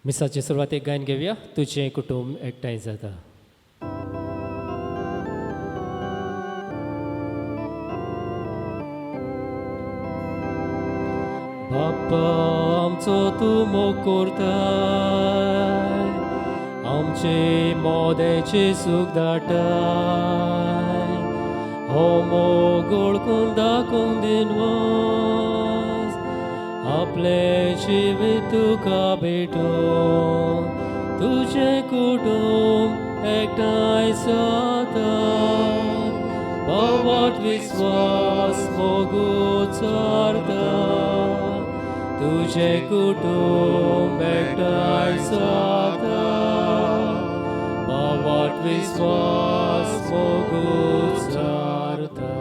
मिसाचे सुरवातेक गायन घेवया तुझें कुटुंब एकठांय जाता. बाप्पा आमचो तूं मोग कोरताय, आमचे मोदेचे सूख धाडटाय. हो मोग ओळखून दाखोवन दिनवास, आपले जिवीत तुका भेटून तुझें कुटुंब एकठांय जाता. बावाट विस्वास मोगूच चारता, तुझें कुटुंब एकठांय जाता. बावाट विस्वास मोगूच चारता.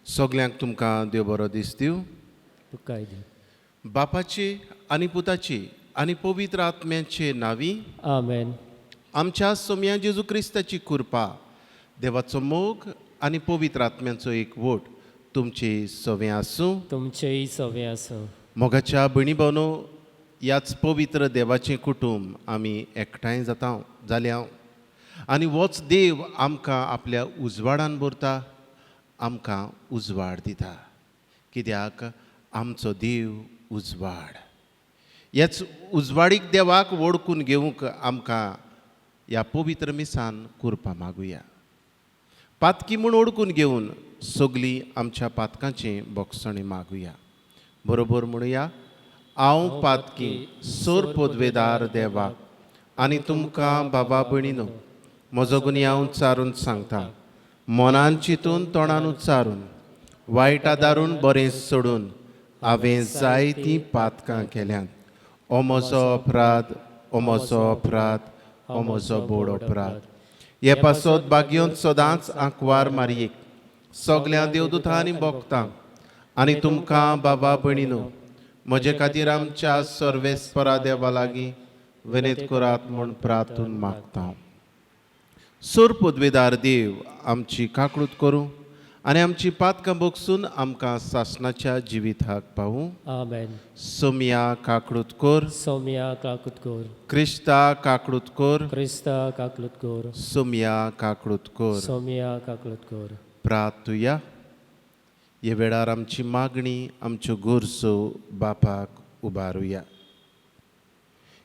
सगल्यांक तुमकां देव बरो दीस दिवं. तुकाय दी. बापाची आनी पुताची आनी पवित्र आत्म्याचे नांवी आमेन. आमच्या सोम्या जेजू क्रिस्ताची कृपा, देवाचो मोग आनी पवित्र आत्म्याचो एकवट तुमचे सवे आसूं. तुमचेय सवे आसूं. मोगाच्या भयणी भावनो, ह्याच पवित्र देवाचें कुटुंब आमी एकठांय जाल्या आनी होच देव आमकां आपल्या उजवाडान भरता, आमकां उजवाड दिता. कित्याक आमचो देव उजवाड. ह्याच उजवाडीक देवाक वळखून घेवंक आमकां ह्या पवित्र मिसान कृपा मागुया. पातकी म्हूण ओळखून घेवन सगलीं आमच्या पातकांचें बोगसणें मागुया. बरोबर म्हणुया, हांव पातकी सोर पदवेदार देवाक आनी तुमकां बाबा भयणीनो, म्हजो गुन्यांव उच्चारून सांगता. मनान चिंतून तोंडान उच्चारून वायटा दारून बरें सोडून हांवें जायतीं पातकां केल्यांत. हो म्हजो अपराध, हो म्हजो अपराध, हो म्हजो बोड अपराध. हे पासत बागयोन सदांच आंकवार मारयेक सगल्या देवदूतां आनी भक्तांक आनी तुमकां बाबा भयणीनो, म्हजे खातीर आमच्या सर्वेस्परा देवा लागीं विनत करात म्हूण प्रार्थून मागता. सोर पदवेदार देव आमची काकूट करूं आनी आमची पातकां बोगसून आमकां सासणाच्या जिविताक पावूं. आमेन. सोम्या काकूट कोर. सौम्या काकुत कोर. क्रिस्ता काकूट कोर. क्रिस्ता काकलुत कोर. सोम्या काकूट कोर. सौम्या काकलुत कोर. प्रार्थुया. हे वेळार आमची मागणी, आमच्यो गोरसो बापाक उबारुया.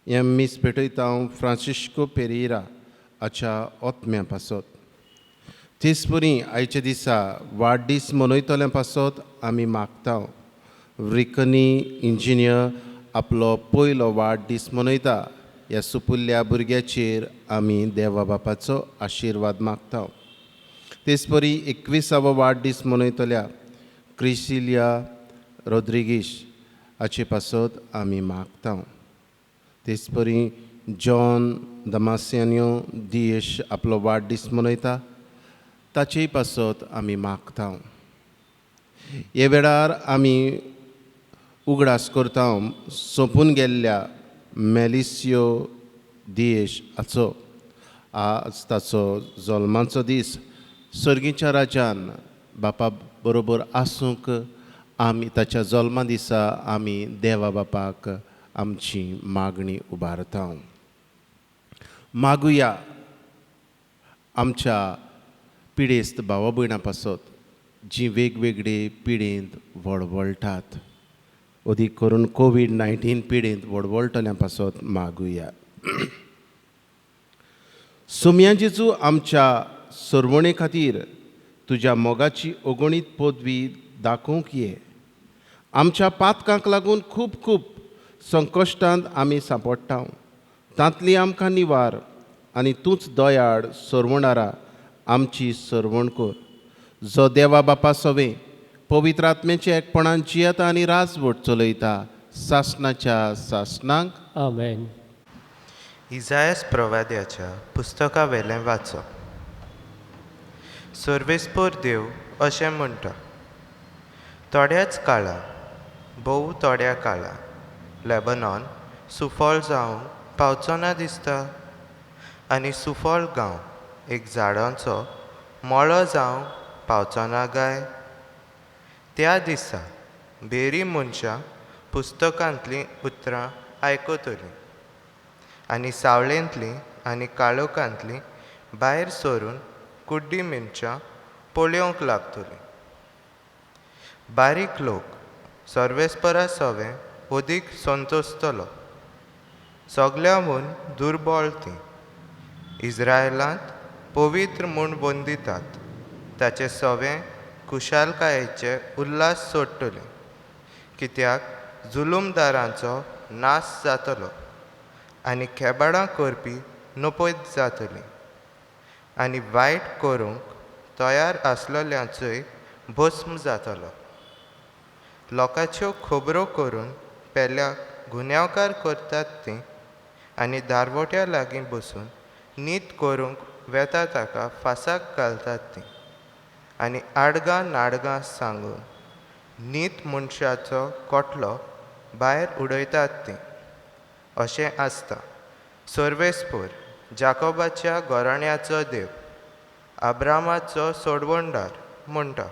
हें मीस भेटयता हांव फ्रांसिस्को पेरेरा हाच्या ओतम्या पासत. तेच आयच्या दिसा वाडदीस मनयतल्या पासत आमी मागता. रिकनी इंजिनियर आपलो पयलो वाडदीस मनयता. ह्या सुपुल्ल्या भुरग्याचेर आमी देवा बापाचो आशिर्वाद मागता. तेच 21वा वाडदीस मनयतल्या क्रिसिलिया रोद्रिगीश हाचे पासत आमी मागता. तेच जॉन दमासियानियो दियेश आपलो वाडदीस मनयता, ताचेय पासत आमी मागता. हे वेळार आमी उगडास करता सोंपून गेल्ल्या मेलिसियो दियेश हाचो आज ताचो जल्माचो दीस. सर्गीच्या राजान बापा बरोबर आसूंक आमी ताच्या जल्मा दिसा आमी देवा बापाक आमची मागणी उबारता. मागुया आमच्या पिडेस्त भावा भयणां पासत, जीं वेगवेगळे पिडेंत वळवळटात. अदीक करून कोविड-19 पिडेंत वळवळटल्यां पासत मागुया. सोम्या जेजू, आमच्या सर्वणे खातीर तुज्या मोगाची अगणीत पदवी दाखोवंक ये. आमच्या पातकांक लागून खूब खूब संकश्टांत आमी सांपडटा. तांतली आमकां निवार आनी तूंच दयाळ सर्वणारा आमची सर्वण कर. जो देवा बापा सवे पवित्र आत्म्याच्या एकपणान जियेता आनी राजवट चलयता सासणाच्या सासणांक. आमेन. इजायास प्रवाद्याच्या पुस्तका वेलें वाचप. सर्वेस्पर देव अशें म्हणटा, थोड्याच काळान, भोव थोड्या काळान लेबनॉन सुफळ जावन पावचो ना दिसता, आनी सुफळ गांव एक झाडांचो मळो जावं पावचो ना गाय. त्या दिसा बेरी मनशां पुस्तकांतलीं उतरां आयकतलीं आनी सावळेंतलीं आनी काळोखांतलीं भायर सरून कुड्डी मनशां पळोवंक लागतलीं. बारीक लोक सर्वेस्परा सवें ओदीक संतोसतलो. सगळ्याहून दुर्बळ तीं इस्रायलांत पवित्र म्हूण वंदितात ताचे सवें खुशालकायेचे उल्हास सोडटले. कित्याक जुलुमदारांचो नाश जातलो आनी खेबाडां करपी नपयत जातलीं आनी वायट करूंक तयार आसलेल्यांचोय भस्म जातलो. लोकांच्यो खबरो करून पेल्याक गुन्यांवकार करतात तीं आनी दारवट्या लागीं बसून नीत करूंक वेता ताका फासाक घालतात तीं आनी आडगां नाडगां सांगून नीत मनशाचो कोटलो भायर उडयतात तीं. अशें आसता. सर्वेस्पर जाकोबाच्या घराण्याचो देव अब्रामाचो सोडवणदार म्हणटा,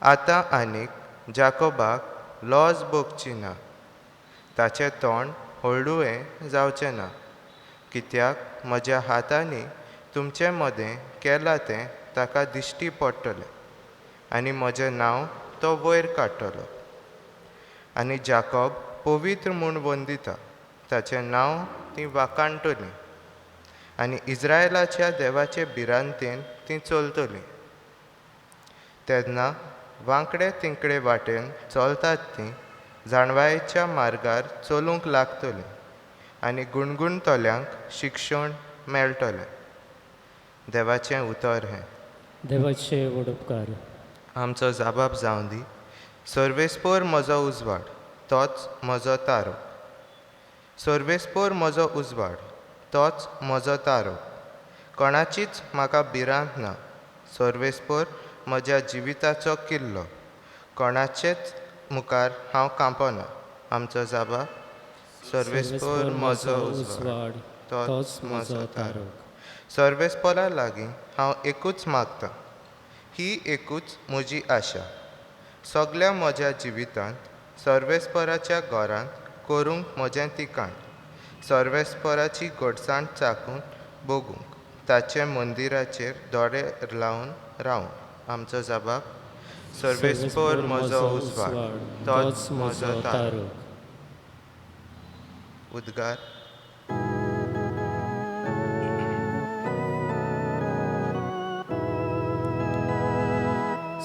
आतां आनीक जाकोबाक लॉज भोगची ना. ताचें तोंड हळडुवें जावचें ना. कित्याक म्हज्या हातांनी तुमचे मदें केलां तें ताका दिश्टी पडटलें आनी म्हजें नांव तो वयर काडटलो. आनी जाकोब पवित्र म्हूण वंदिता ताचें नांव तीं वाखाणटलीं आनी इस्रायलाच्या देवाचे भिरांतेन तीं चलतलीं. तेन्ना वांकडे तिंकडे वाटेन चलतात तीं जाणवायेच्या मार्गार चलूंक लागतलीं आनी गुणगुणतल्यांक शिक्षण मेळटलें. देवाचें उतर हें. देवाचे वडुपकार. आमचो जाबाब जावं दी. सर्वेस्पर म्हजो उजवाड, तोच म्हजो तारो. सर्वेस्पर म्हजो उजवाड, तोच म्हजो तारो. कोणाचीच म्हाका भिरांत ना. सर्वेस्पर म्हज्या जिविताचो किल्लो. कोणाचेच मुखार हांव कांपना. आमचो जाबाब. सर्वेस्पर म्हजो उजवाड, तोच म्हजो तारो. सर्वेस्परा लागीं हांव एकूच मागतां. ही एकूच म्हजी आशा. सगळ्या म्हज्या जिवितांत सर्वेस्पराच्या घरांत करूंक म्हजें तिकाण. सर्वेस्पराची घटसाण चाखून बगूंक, ताचे मंदिराचेर दोळे लावन रावूंक. आमचो जाबाब. सर्वेस्पर म्हजो उजवाड, तोच म्हजो तारो. उद्गार.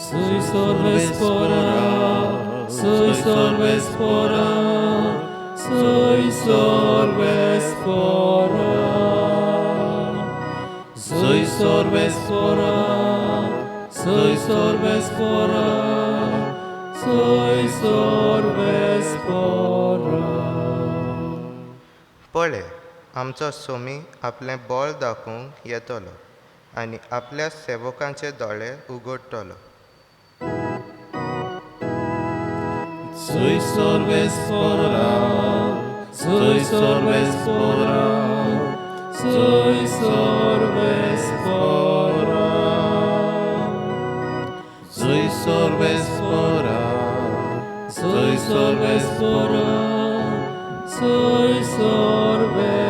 Soy Sorvespora, soy Sorvespora, soy Sorvespora, soy Sorvespora, soy Sorvespora, soy Sorvespora. पळय, आमचो सोमी आपलें बळ दाखोवंक येतलो आनी आपल्या सेवकांचे दोळे उगडटलो. Soy Sorvespora, soy Sorvespora, soy Sorvespora, soy Sorvespora, soy Sorvespora, soy Sorvespora.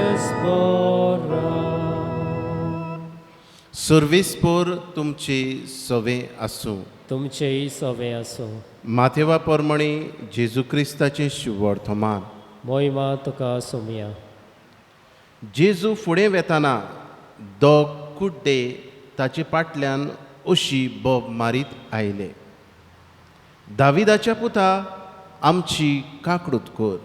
सर्वेस्पर तुमची सवें आसूं. तुमचेय सवें आसूं. माथेवा पोरमणी जेजू क्रिस्ताचें शुभवर्तमान. मोहिमा तुका सोमया. जेजू फुडें वेताना दोग कुड्डे ताचे फाटल्यान अशी बोब मारीत आयले, दाविदाच्या पुता आमची काकडूत कर.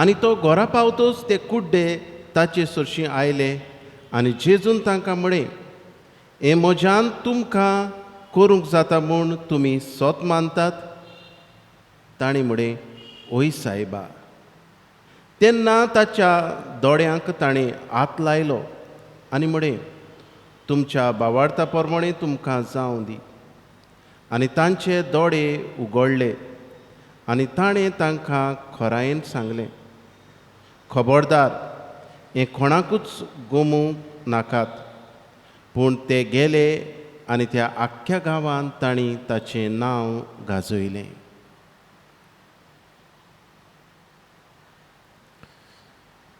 आनी तो घरा पावतोच ते कुड्डे ताचे सरशीं आयले आनी जेजून तांकां म्हळें, हे म्हज्यान तुमकां करूंक जाता म्हूण तुमी सोत मानतात? ताणीं म्हळें, ओय सायबा. तेन्ना ताच्या दोळ्यांक ताणें हात लायलो आनी म्हळें, तुमच्या बावार्ता पोरमणें तुमकां जावं दी. आनी तांचे दोळे उगडले आनी ताणें तांकां खोरायेन सांगलें, खबरदार, हें कोणाकूच गोमूंक नाकात. पूण ते गेले आनी त्या आख्ख्या गांवांत तांणी ताचें नांव गाजयलें.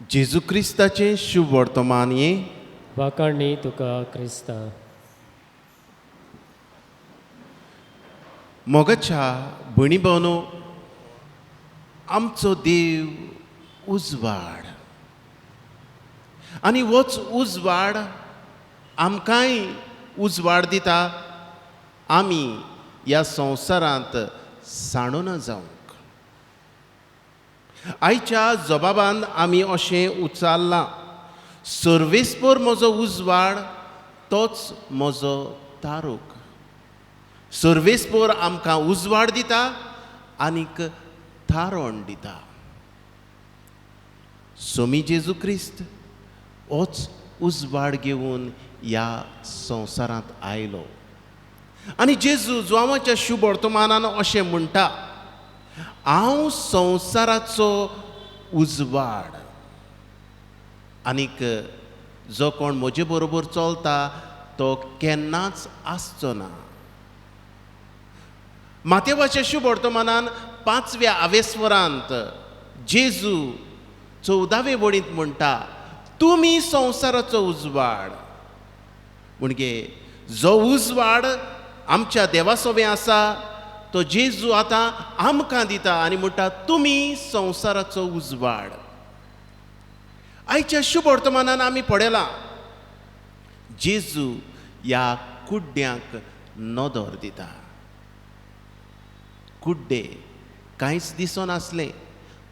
जेजू क्रिस्ताचें शुभ वर्तमान ये वाकाणणी तुका क्रिस्ता. मोगाच्या भणी भावनो, आमचो देव उजवाड आनी होच उजवाड आमकांय उजवाड दिता आमी ह्या संवसारांत सांडून जावंक. आयच्या जबाबान आमी अशें उचारलां, सर्वेस्पर म्हजो उजवाड तोच म्हजो तारूक. सर्वेस्पर आमकां उजवाड दिता आनीक थारोन दिता. सोमी जेजू क्रिस्त होच उजवाड घेवन ह्या संवसारांत आयलो. आनी जेजू जुआंवाच्या शुभ वर्तमानान अशें म्हणटा, हांव संवसाराचो उजवाड. आनीक जो कोण म्हजे बरोबर चलता तो केन्नाच आसचो ना. मातेवाच्या शुभ वर्तमानान 5व्या आवेस्वरांत जेजू 14वे वळींत म्हणटा, तुमी संवसाराचो उजवाड. म्हणजे जो उजवाड आमच्या देवासोबे आसा तो जेजू आतां आमकां दिता आनी म्हणटा, तुमी संवसाराचो उजवाड. आयच्या शुभ वर्तमानान आमी पळयलां, जेजू ह्या कुड्ड्यांक नदर दिता. कुड्डे कांयच दिसनासले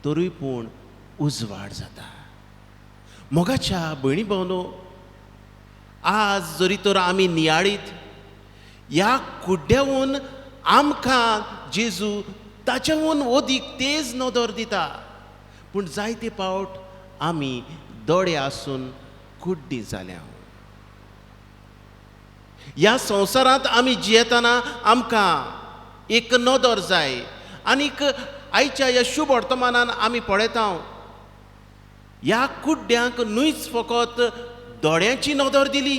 तरी पूण उजवाड जाता. मोगाच्या भयणी भावनो, आज जरी तर आमी नियाळीत, ह्या कुड्ड्याहून आमकां जेजू ताच्याहून ओदीक तेज नदर दिता. पूण जायते पावट आमी दोळे आसून कुड्डी जाल्या. ह्या संवसारांत आमी जियेतना आमकां एक नदर जाय. आनीक आयच्या ह्या शुभ वर्तमानान आमी पळयता, ह्या कुड्ड्यांक न्हूच फकत दोळ्यांची नदर दिली,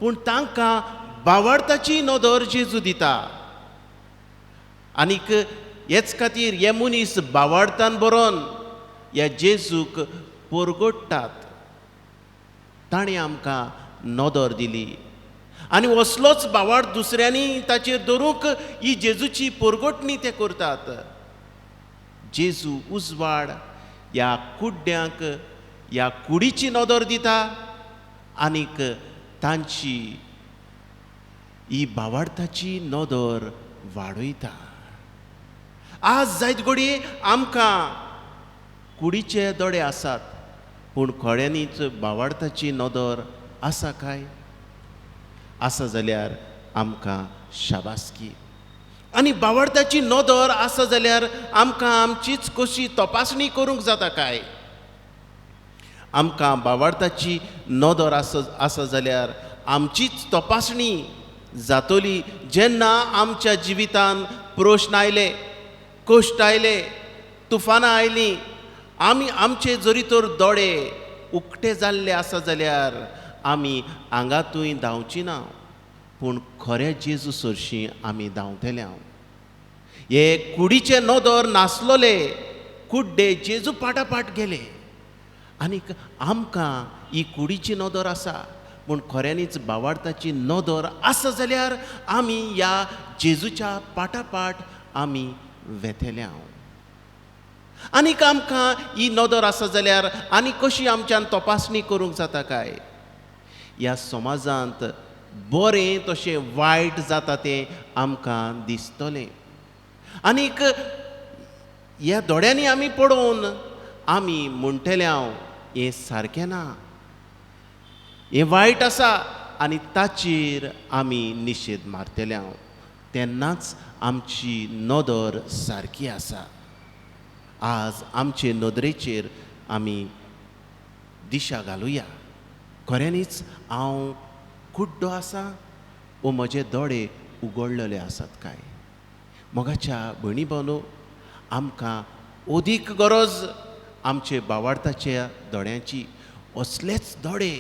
पूण तांकां बावार्थाची नदर जेजू दिता. आनीक हेच खातीर हे मनीस बावार्थान बरोवन ह्या जेजूक परगडटात. ताणें आमकां नदर दिली आनी असलोच बावार्थ दुसऱ्यांनी ताचेर धरूंक ही जेजूची परगटणी ते करतात. जेजू उजवाड ह्या कुड्ड्यांक ह्या कुडीची नदर दिता आनीक तांची ही बावार्थाची नदर वाडयता. आज जायत घडये आमकां कुडीचे दोळे आसात, पूण खऱ्यांनीच बावार्थाची नदर आसा काय? आसा जाल्यार आमकां शाबासकी. आनी बावार्थाची नदर आसा जाल्यार आमकां आमचीच कशी तपासणी करूंक जाता काय? आमकां बावार्थाची नदर आसा जाल्यार आमचीच तपासणी जातली जेन्ना आमच्या जिवितान प्रश्न आयले, कश्ट आयले, तुफानां आयलीं, आमी आमचे जरी तर दोळे उक्ते जाल्ले आसा जाल्यार आमी हांगातूय धांवची ना, पूण खऱ्या जेजू सरशीं आमी धांवतले. हे कुडीचे नदर नासलोले कुड्डे जेजू पाटापाट गेले. आनीक आमकां ही कुडीची नदर आसा, पूण खऱ्यांनीच बावार्थाची नदर आसा जाल्यार आमी ह्या जेजूच्या पाटापाट आमी वेतले. आनीक आमकां ही नदर आसा जाल्यार आनी कशी आमच्यान तपासणी करूंक जाता काय? ह्या समाजांत बरें तशें वायट जाता तें आमकां दिसतलें. आनीक ह्या दोळ्यांनी आमी पळोवन आमी म्हणटले, हें सारकें ना, हें वायट आसा, आनी ताचेर आमी निशेध मारतले. तेन्नाच आमची नदर सारकी आसा. आज आमचे नदरेचेर आमी दिशा घालुया. खऱ्यांनीच हांव कुड्डो आसा वो म्हजे दोळे उगडलेले आसात काय? मोगाच्या भयणी भावनो, आमकां ओदीक गरज आमचे बावार्थाच्या दोळ्यांची. असलेच दोळे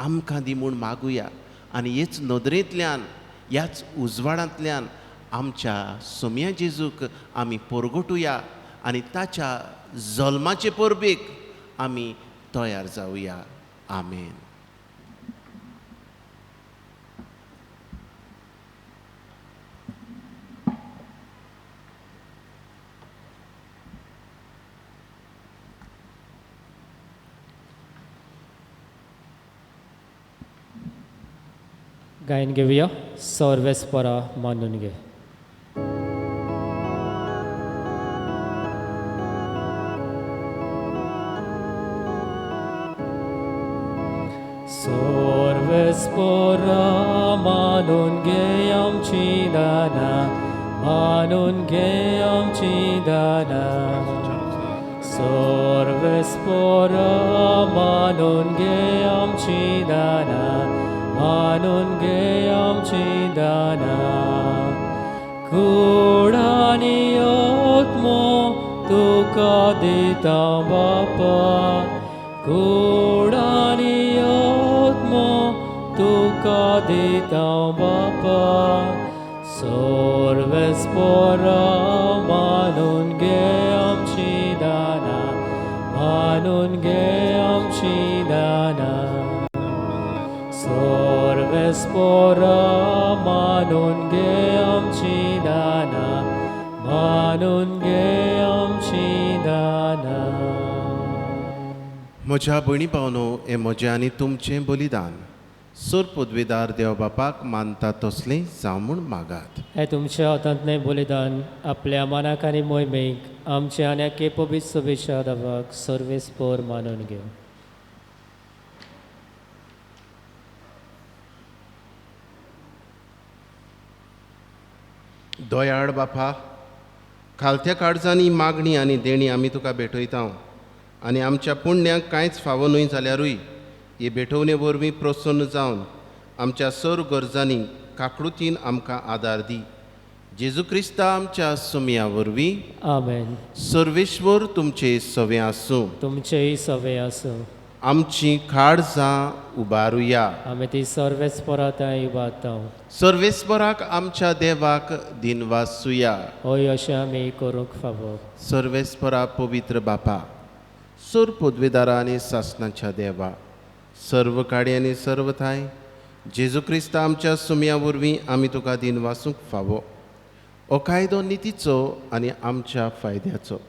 आमकां दी म्हूण मागुया आनी हेच नदरेंतल्यान, ह्याच उजवाडांतल्यान आमच्या सोम्या जेजूक आमी परगटुया आनी ताच्या जल्माचे परबेक आमी तयार जावया. आमेन. गायन घेऊया सर्वेस्परा मानून घे. सर्वेस्परा मानून घे आमची दाना, मानून घे आमची दाना. सर्वेस्परा मानून घे आमची दाना, मानून घे आमची दाना. कूड आनी आत्मो तुका दिता बापा, कूड आनी आत्मो तुका दिता बापा. सर्वेस्परा मानून घे आमची दाना, मानून घे आमची दाना. सर्वेस्परा मानून घे आमची दाना, मानून घे आमची दाना. म्हज्या भयणी पावनो, हें म्हजें आनी तुमचें बलिदान सोर पदवेदार देव बापाक मानता तसलें जावं म्हूण मागात. हे तुमच्या हातांतलें बलिदान आपल्या मनाक आनी मोहिमेक आमच्या आनी केपोबीत शुभेच्छा दावाक सर्वेस्पर मानून घेव. दयाळ बापा, खालत्या काळजांनी मागणी आनी देणी आमी तुका भेटयता आनी आमच्या पुण्यांक कांयच फावो न्हय जाल्यारूय हे भेटोवणे वरवीं प्रसन्न जावन आमच्या सर गरजांनी काकळुतीन आमकां आदार दी. जेजू क्रिस्ता आमच्या सुमया वरवीं. आमेन. सर्वेश्वर तुमचे सवे आसूं. तुमचेय सवे आसूं. आमची काळजां उबारुया. आमी ती सर्वेस्पराताय उबारता. सर्वेस्पराक आमच्या देवाक दिनवासुया. होय अशें आमी करूंक फावो. सर्वेस्परा पवित्र बापा, सोर पदवेदारा आनी सासणाच्या देवा, सर्व काडी आनी सर्व थाय जेजू क्रिस्ता आमच्या सुमया वरवीं आमी तुका दिनवासूंक फावो. हो कायदो नितीचो आनी आमच्या फायद्याचो.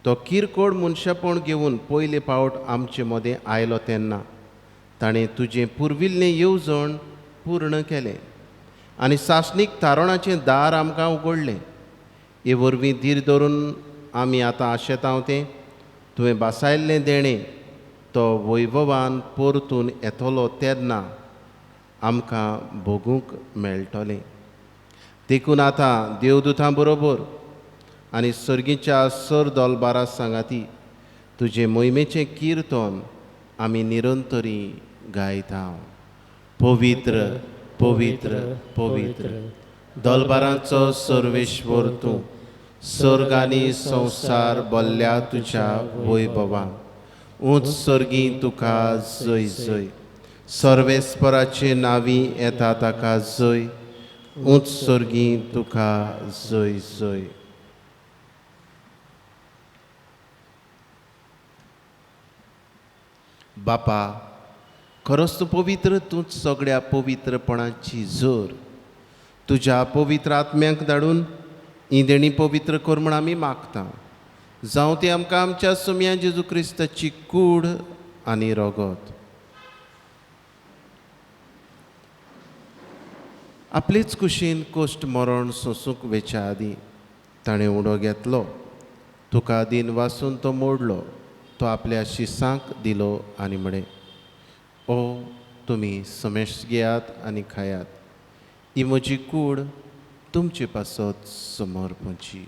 तो किरकोळ मनशापण घेवन पयले फावट आमचे मदें आयलो तेन्ना ताणें तुजें पुर्विल्लें येवजण पूर्ण केलें आनी सासणीक तारणाचें दार आमकां उगडलें. हे वरवीं धीर धरून आमी आतां आशेतां तें तुवें बासायल्लें देणें तो वैभवान परतून येतलो तेन्ना आमकां भोगूंक मेळटलें. देखून आतां देवदूतां बरोबर आनी सर्गीच्या सर दोलबारा सांगाती तुजे मोहिमेचें किर्तन आमी निरंतरी गायता. पवित्र पवित्र पवित्र दोलबारांचो सर्वेश्वर तूं, सर्ग आनी संवसार भल्ल्या तुज्या वैभवान. उंच सर्गी तुका जय जय. सर्वेस्पराचे नांवी येता ताका जय. उंच सर्गी तुका जय जय. बापा, खरोच तूं पवित्र, तूंच सगळ्या पवित्रपणाची जोर. तुज्या पवित्र आत्म्याक धाडून ही देणी पवित्र कर म्हूण आमी मागता. जावं ती आमकां आमच्या सुमया जेजू क्रिस्ताची कूड आनी रगत. आपलेच कुशीन कोश्ट मरण सोंसूंक वेच्या आदीं ताणें उडो घेतलो. तुका दिन वासून तो मोडलो. तो आपल्या शिसांक दिलो आनी म्हळें, ओ तुमी समेश घेयात आनी खायात. ही म्हजी कूड तुमचे पासत समर्पणची.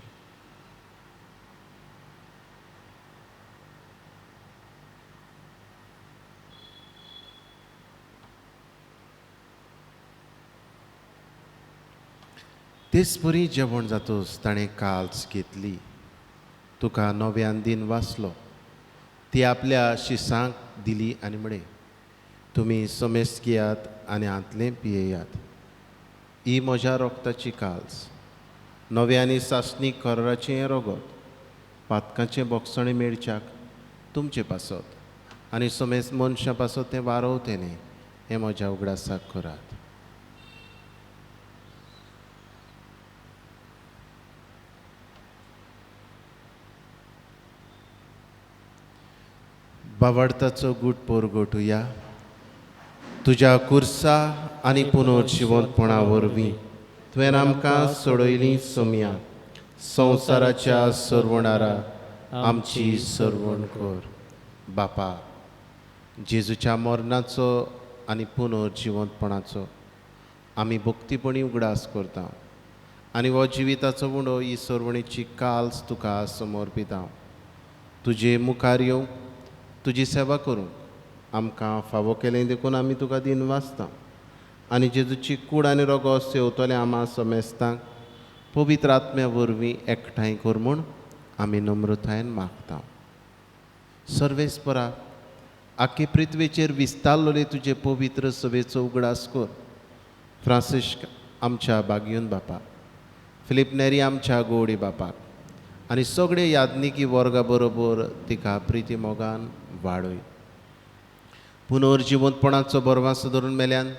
तेच बरी जेवण जातोच ताणें काल्स घेतली. तुका नव्यान दिन वाचलो. ती आपल्या शिसांक दिली आनी म्हळें, तुमी समेस्त घेयात आनी आंतलें पियेयात. ही म्हज्या रोगताची काल्स, नवे आनी सासणी कराराचें रगत, पातकांचें बोगसणें मेळच्याक तुमचे पासत. आनी सोमेस मनशां पासत तें वारोवतेलें हें म्हज्या उगडासाक करात. बावडताचो गूट पोरगोटुया. तुज्या कुर्सा आनी पुनर्जिवंतपणा वरवीं तुवें आमकां सोडयलीं सोम्या. संवसाराच्या सरवणारा आमची सरवण कर. बापा, जेजूच्या मरणाचो आनी पुनर्जिवंतपणाचो आमी भक्तीपणी उगडास करता आनी हो जिविताचो उंडो ही सरवणीची काल्स तुका समर्पिता. तुजे मुखार येवंक तुजी सेवा करूंक आमकां फावो केलें देखून आमी तुका दिन वाचता आनी जेजूची कूड आनी रगो सेवतले आमा समेस्तांक पवित्र आत्म्या वरवीं एकठांय कर म्हूण आमी नम्रतायेन मागता. सर्वेस्परा, आख्खे पृथ्वेचेर विस्तारलोले तुजे पवित्र सभेचो उगडास कर. फ्रांसिस्क आमच्या बागयोन बापाक, फिलीप नेरी आमच्या गोवडी बापाक आनी सगळे यादनिकी वर्गा बरोबर तिका प्रिती मोगान वाडय. पुनर्जिवंतपणाचो बरवास धरून मेल्यान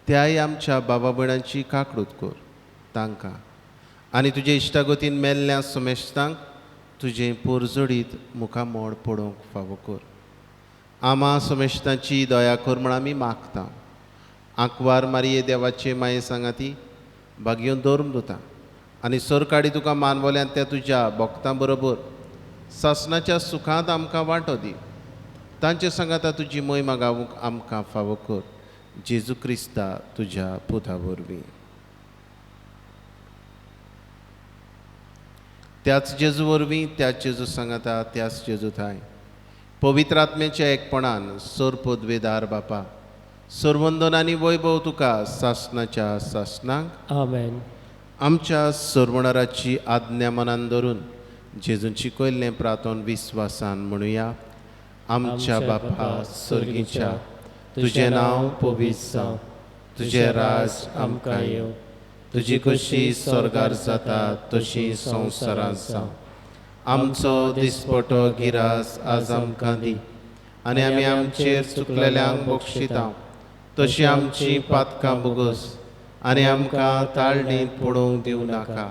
त्याय आमच्या बाबा भयणांची काकूट कर. तांकां आनी तुजे इश्टागतीन मेल्ल्या समेस्तांक तुजें पोरजोडीत मुखामोड पडोवंक फावो कर. आमा समेस्तांची दया कर म्हूण आमी मागता. आंकवार मारये देवाचे माये सांगाती बागयोन दवरून दोता आनी सरकाडी तुका मानवल्यान त्या तुज्या भक्तां बरोबर सासणाच्या सुखांत आमकां वांटो दी. तांचे सांगाता तुजी महिमा गावूंक आमकां फावो कर. जेजू क्रिस्ता तुज्या पुता वरवीं. त्याच जेजू वरवीं, त्याच जेजू सांगाता, त्याच जेजू थाय पवित्र आत्म्याच्या एकपणान सर पदवेदार बापा, सरवंदन आनी वैभव तुका सासणाच्या सासणांक आमेन. आमच्या सरवणाराची आज्ञा मनान धरून जेजून शिकयल्लें प्रार्थोन विस्वासान म्हणुया. आमच्या बापा सर्गीच्या, तुजें नांव पवित्र जावं, तुजें राज आमकां येवं, तुजी कशी स्वर्गार जाता तशी संवसारांत जावं. आमचो दिसपटो गिरास आज आमकां दी आनी आमी आमचेर चुकलेल्यांक बक्षिता तशी आमची पातकां बोगस आनी आमकां ताळणेंत पडोवंक दिवं नाका,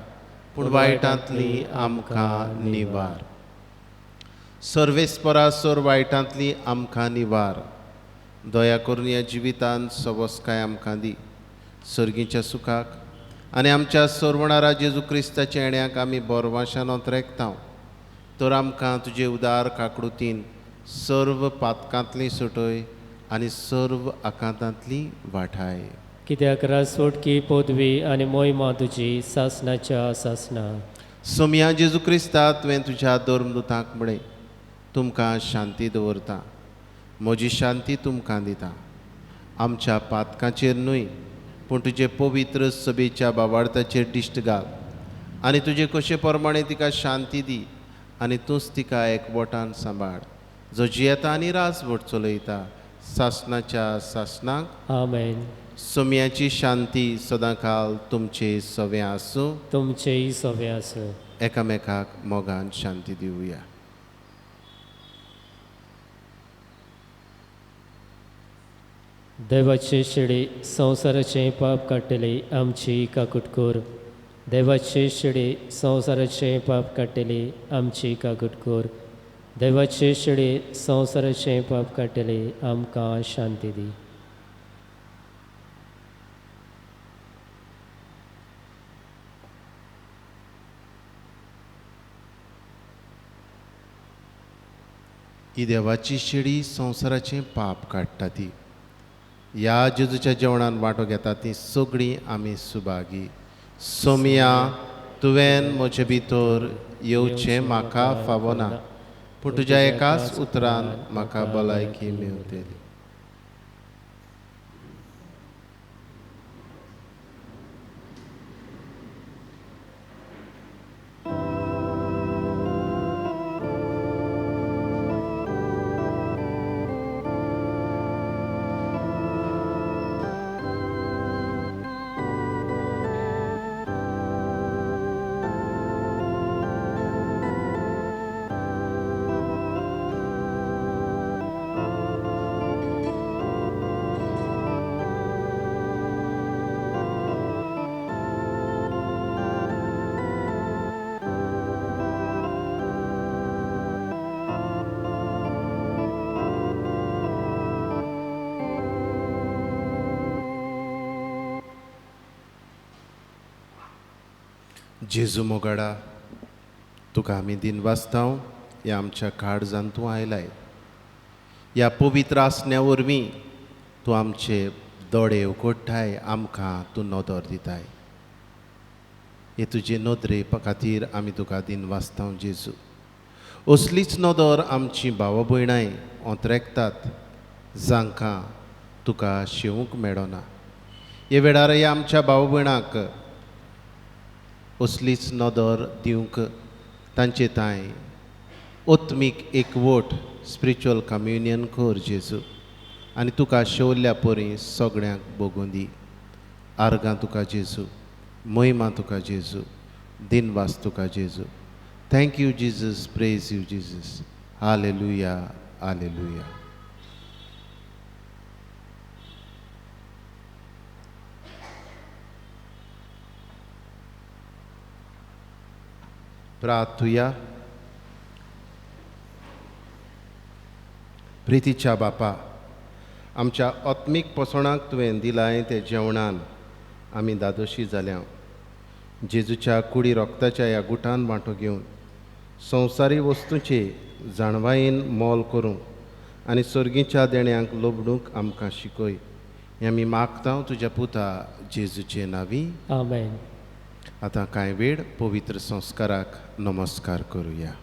पूण वायटांतली आमकां निवार. सर्वेस्परा सर वायटांतली आमकां निवार. दया करून ह्या जिवितांत सवस्काय आमकां दी. सर्गीच्या सुखाक आनी आमच्या सरवणारा जेजू क्रिस्ताच्या येण्याक आमी बोरवाशान ओंतरेकता. तर आमकां तुजे उदार काकूटीन सर्व पातकांतली सुटय आनी सर्व आकांतांतली वाठाय. कित्याक रासवटकी पदवी आनी मोहिमा तुजी सासणाच्या सासणा. सोम्या जेजू क्रिस्ता तुवें तुज्या धर्मदुतांक म्हणय, तुमकां शांती दवरता, म्हजी शांती तुमकां दिता. आमच्या पातकांचेर न्हय पूण तुजे पवित्र सभेच्या बाबार्थाचेर दिश्ट घाल आनी तुजे कशे प्रमाणे तिका शांती दी आनी तूंच तिका एकवटान सांबाळ, जो जियेता आनी राजवट चलयता सासणाच्या सासणांक. आमेन. सोम्याची शांती सदांकाल तुमचे सवे आसूं. तुमचेय सवे आसूं. एकामेकाक मोगान शांती दिवया. देवाचे शेडे संवसाराचें पाप काडटली आमची काकूट कर. देवाचे शेडे संवसाराचें पाप काडटली आमची काकूट कर. देवाचे शेडे संवसाराचें पाप काडटली आमकां शांती दी. ही देवाची शेडी संवसाराचें पाप काडटा ती. ह्या जेजूच्या जेवणान वांटो घेता ती सगळीं आमी सुभागी. सोम्या, तुवें म्हजे भितर येवचें म्हाका फावो ना, पूण तुज्या एकाच उतरान म्हाका भलायकी मेवतली. जेजू मोगाडा तुका आमी दिन वाचताव ह्या आमच्या काळजान तूं आयलाय. ह्या पवित्र आसण्या वरवीं तूं आमचे दोळे उगडटाय, आमकां तूं नदर दिताय. हे तुजे नदरे खातीर आमी तुका दिन वाचताव जेजू. असलीच नदर आमची भाव भयणाय ओंतरेकतात जांकां तुका शेवूंक मेळना. हे वेळार ह्या आमच्या भाव भयणाक असलीच नदर दिवंक तांचे तांय ओत्मीक एकवट स्पिरिच्युअल कम्युनियन कर जेजू. आनी तुका शेवल्ल्या परी सगळ्यांक भोगूं दी. आर्गां तुका जेजू, महिमा तुका जेजू, दिनवास तुका जेजू. Thank you Jesus, praise you Jesus. Hallelujah, hallelujah. प्रार्थुया. प्रितीच्या बापा, आमच्या आत्मीक पोसणाक तुवें दिलाय ते जेवणान आमी दादोशी जाल्या. जेजूच्या कुडी रोगताच्या ह्या गुटान वांटो घेवन संवसारी वस्तूंचे जाणवायेन मोल करूंक आनी सर्गीच्या देण्यांक लोबडूंक आमकां शिकय. हें आमी मागतां तुज्या पुता जेजूचे नांवी. आमेन. आतां कांय वेळ पवित्र संस्काराक नमस्कार करुया.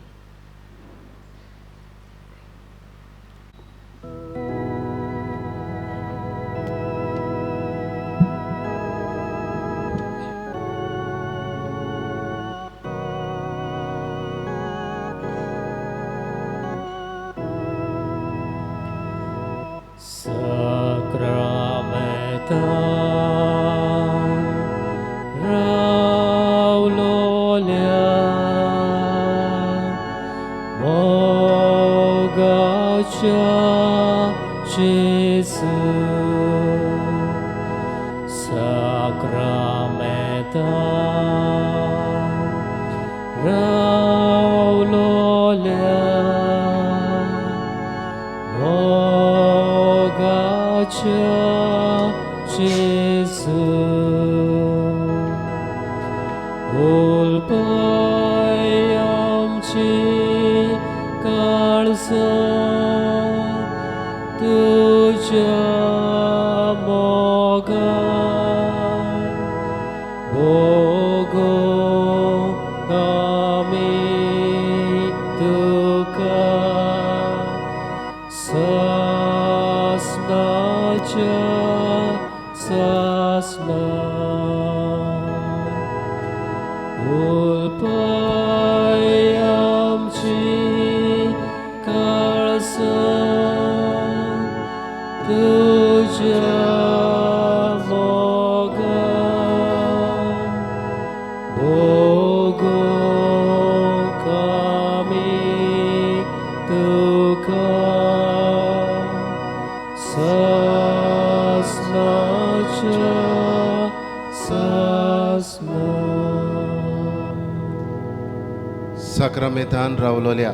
साक्रामेंतान रावलोल्या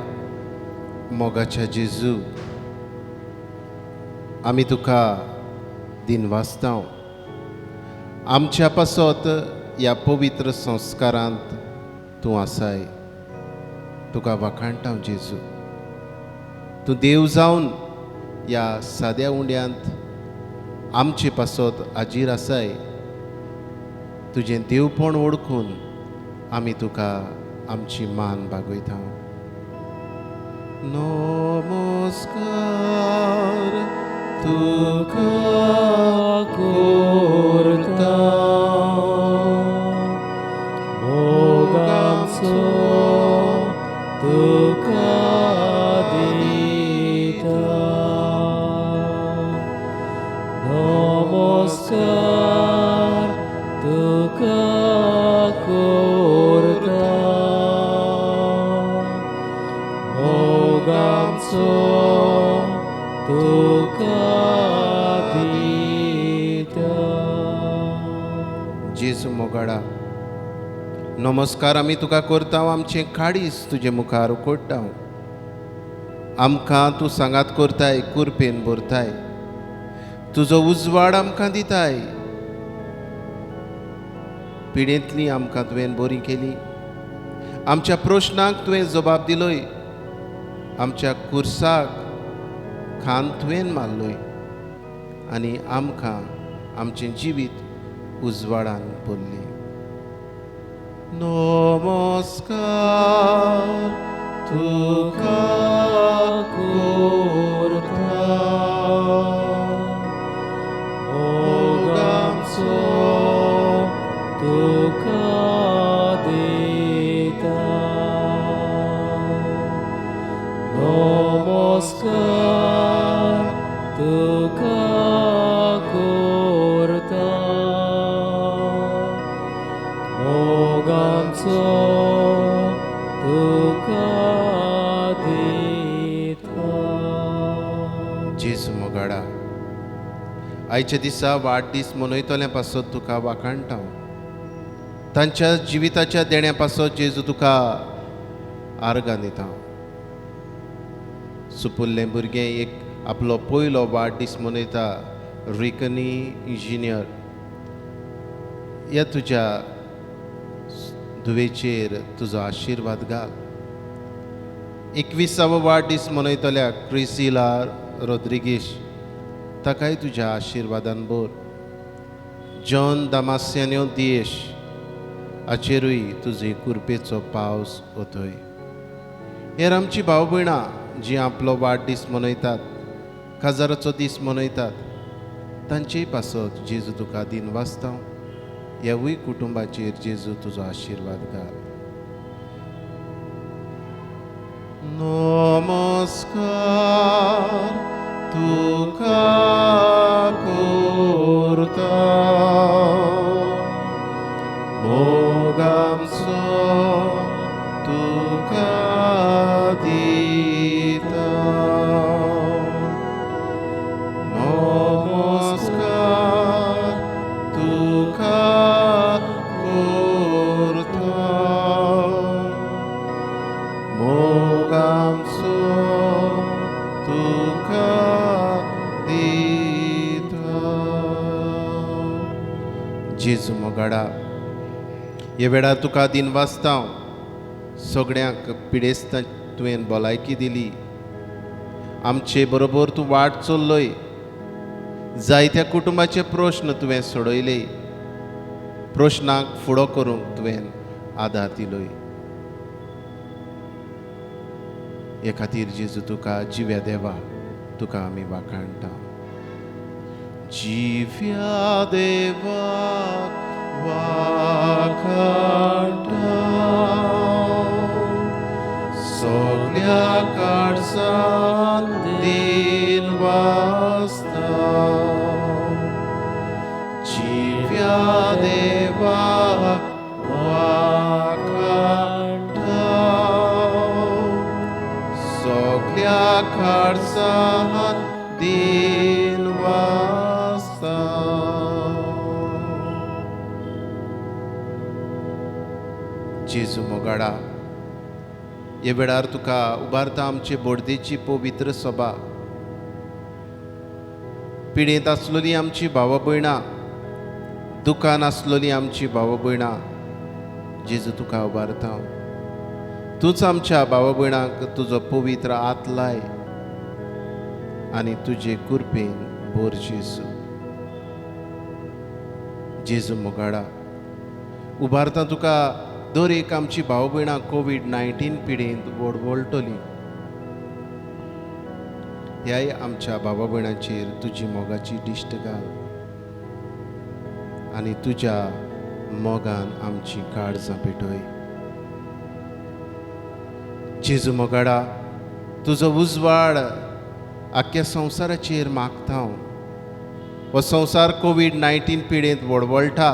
मोगाच्या जेजू, आमी तुका दिन वाचताव. आमच्या पासत ह्या पवित्र संस्कारांत तूं आसाय. तुका वखाणटा जेजू. तूं देव जावन ह्या साद्या उंड्यांत आमचे पासत हाजीर आसाय. तुजें देवपण ओळखून आमी तुका आमची मान बागयता. नमस्कार तुका करता, मोगाचो तुका दिता. नमस्कार तुका करता, मोगाचो तुका दिता. जेजू मोगाडा, नमस्कार आमी तुका करता. आमचें काळीज तुजे मुखार उकडटा. आमकां तूं सांगात करताय, कुरपेन भरताय. तुजो उजवाड आमकां दिताय. पिडेंतली आमकां तुवें बरी केली. आमच्या प्रश्नांक तुवें जबाब दिलोय, आमच्या कुर्साक खान तुवें मारलोय आनी आमकां आमचें जिवीत उजवाडान भरली. नमस्कार तुका करता, मोग आमचो तुका दिता. नमस्कार तुका करता, मोग आमचो तुका दिता. जेजू मोगाडा, आयच्या दिसा वाडदीस मनयतल्या पासत तुका वाखाणटा. तांच्या जिविताच्या देण्या पासत जेजू तुका आर्गां दिता. सुपुल्लें भुरगें एक आपलो पयलो वाडदीस मनयता, रिकनी इंजिनियर. ह्या तुज्या धुवेचेर तुजो आशिर्वाद घाल. 21वा वाडदीस मनयतल्या क्रिसिला रोद्रिगीस, ताकाय तुज्या आशिर्वादान भर. जॉन दामासियानो दियेश, हाचेरूय तुजी कुर्पेचो पावस ओतय. हेर आमची भाव भयणां जीं आपलो वाडदीस मनयतात, काजाराचो दीस मनयतात, तांचेय पासत जेजू तुका दिन वाचता. ह्यावूय कुटुंबाचेर जेजू तुजो आशिर्वाद घाल. नमस्कार तुका करता, मोग आमचो तुका दिता. नमस्कार तुका करता, मोग आमचो तुका दिता. जेजू मोगाडा, हे वेळार तुका दिन वाचता. सगळ्यांक पिडेस्तां तुवें भलायकी दिली. आमचे बरोबर तूं वाट चल्लोय. जायत्या कुटुंबाचे प्रश्न तुवें सोडयले. प्रश्नांक फुडो करूंक तुवें आदार दिलोय. हे खातीर जेजू तुका जिव्या देवा तुका आमी वाखाणटा. जिव्या देवाक वाखाणटा, सगळ्या काळजान दिन वाचता. जिव्या देवाक वाखाणटा, सगळ्या काळजान दिन वाचता. जेजू मोगाडा, हे वेळार तुका उबारता आमचे बोडदेची पवित्र सभा. पिडेंत आसलोली आमची भाव भयणां, दुखान आसलोली आमची भाव भयणां, जेजू तुका उबारता. तूंच आमच्या भाव भयणांक तुजो पवित्र हात लाय आनी तुजे कुर्पेन भर जेजू. जेजू मोगाडा, उबारता तुका दर एक आमची भाव भयणां कोविड-19 पिडेंत वळवळटली. ह्याय आमच्या भावा भयणांचेर तुजी मोगाची दिश्ट घाल आनी तुज्या मोगान आमची काळजां पेटय. जेजू मोगाडा, तुजो उजवाड आख्या संवसाराचेर मागता हांव. हो संवसार कोविड-19 पिडेंत वळवळटा.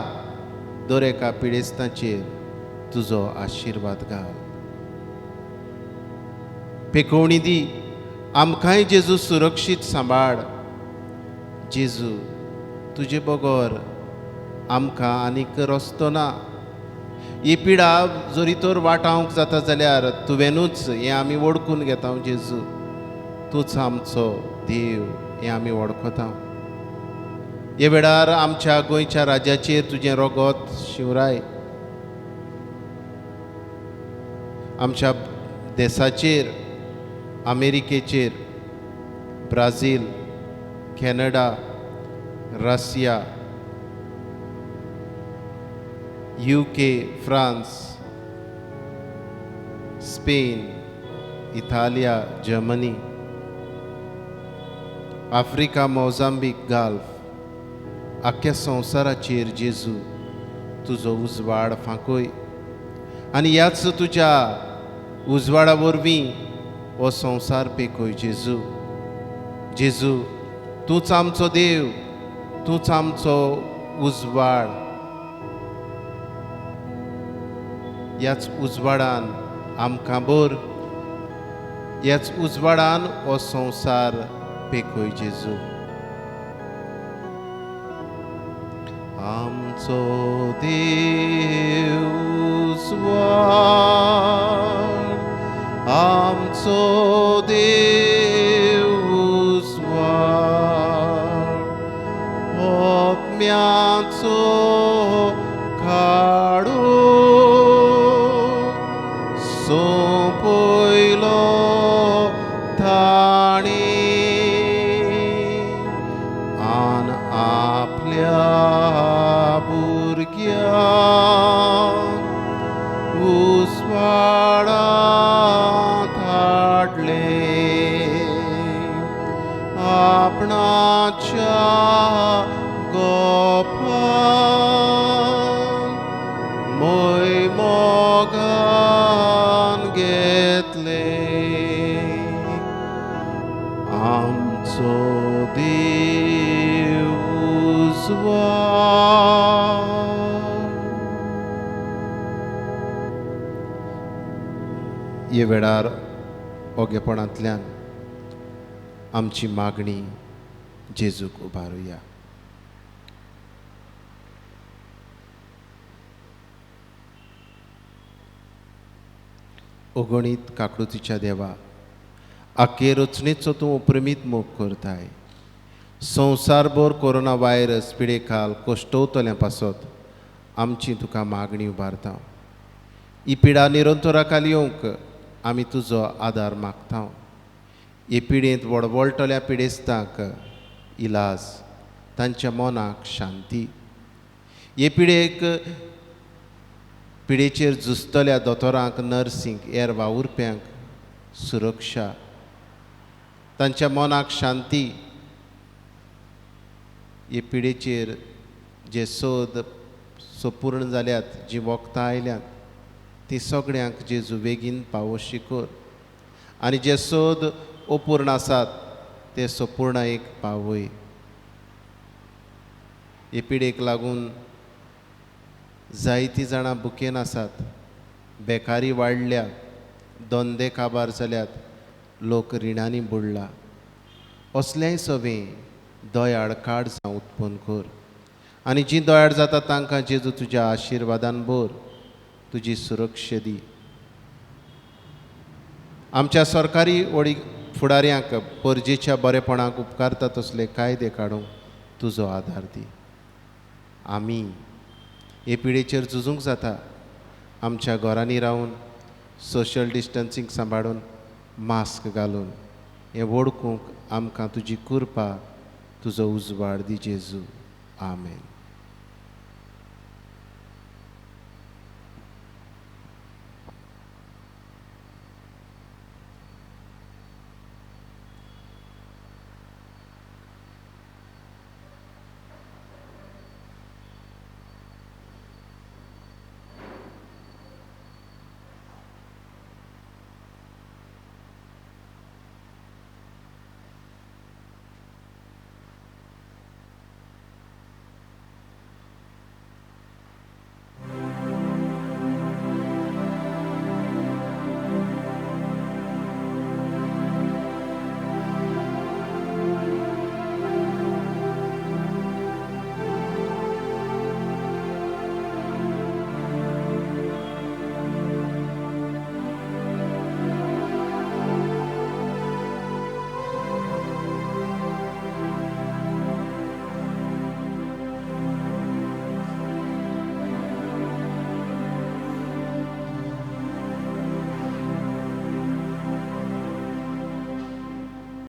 दर एका पिडेस्तांचेर तुजो आशिर्वाद घाल. पेखोवणी दी. आमकांय जेजू सुरक्षीत सांबाळ. जेजू, तुजे बगोर आमकां आनीक रस्तो ना. ही पिडा जरी तर वाटावंक जाता जाल्यार तुवेंनूच हें आमी वळखून घेता. जेजू, तूंच आमचो देव हें आमी वळखता. हे वेळार आमच्या गोंयच्या राज्याचेर तुजें रगत शिवराय. आमच्या देशाचेर, अमेरिकेचेर, Brazil, Canada, Russia, UK, France, Spain, इटालिया, जर्मनी, आफ्रिका, मोजांबीक, गल्फ, आख्या संवसाराचेर जेजू तुजो उजवाड फांकय आनी ह्याच तुज्या उजवाडा वरवीं हो संवसार पेकय. जेजू, जेजू, तूंच आमचो देव, तूंच आमचो उजवाड. ह्याच उजवाडान आमकां भर, ह्याच उजवाडान हो संवसार पेकय. जेजू, आमचो देव उजवाड, आमचो देव उजवाड, होपम्याचो काडो सोंपयलो ताणें आन आपल्या भुरग्यांक उजवाडांत हाडले. आपणाच्या गोपान मोगान घेतले. आमचो देव उजवाड. हे वेळार ओगेपणांतल्यान आमची मागणी जेजूक उबारुया. अगणीत काकूतीच्या देवा, आखे रचणेचो तूं अप्रमीत मोग करताय. संवसारभर कोरोना व्हायरस पिडेखाल कोश्टवतल्या पासत आमची तुका मागणी उबारता. ही पिडा निरंतराखाल येवंक आमी तुजो आदार मागता. हे पिडेंत वडवळटल्या पिडेस्तांक इलाज, तांच्या मनाक शांती. हे पिडेचेर झुजतल्या दोतोरांक, नर्सींक, हेर वावुरप्यांक सुरक्षा, तांच्या मनाक शांती. हे पिडेचेर जे सोद संपूर्ण जाल्यात, जीं वखदां आयल्यात, ती सगळ्यांक जेजू बेगीन पावोशी कर. आनी जे सोद अपूर्ण आसात ते संपूर्णायेक पावय. हे पिडेक लागून जायतीं जाणां भुकेन आसात, बेकारी वाडल्या, धंदे काबार जाल्यात, लोक रिणांनी बुडला. असलेंय सवें दयाळ काड जावं उत्पन्न कर. आनी जीं दयाळ जाता तांकां जेजू तुज्या आशिर्वादान भर, तुजी सुरक्षा दी. आमच्या सरकारी फुडाऱ्यांक परजेच्या बरेपणाक उपकारता तसले कायदे काडूंक तुजो आदार दी. आमी हे पिडेचेर झुजूंक जाता. आमच्या घरांनी रावन सोशल डिस्टन्सींग सांबाळून, मास्क घालून हें वळखूंक आमकां तुजी कृपा, तुजो उजवाड दी. जेजू, आमेन.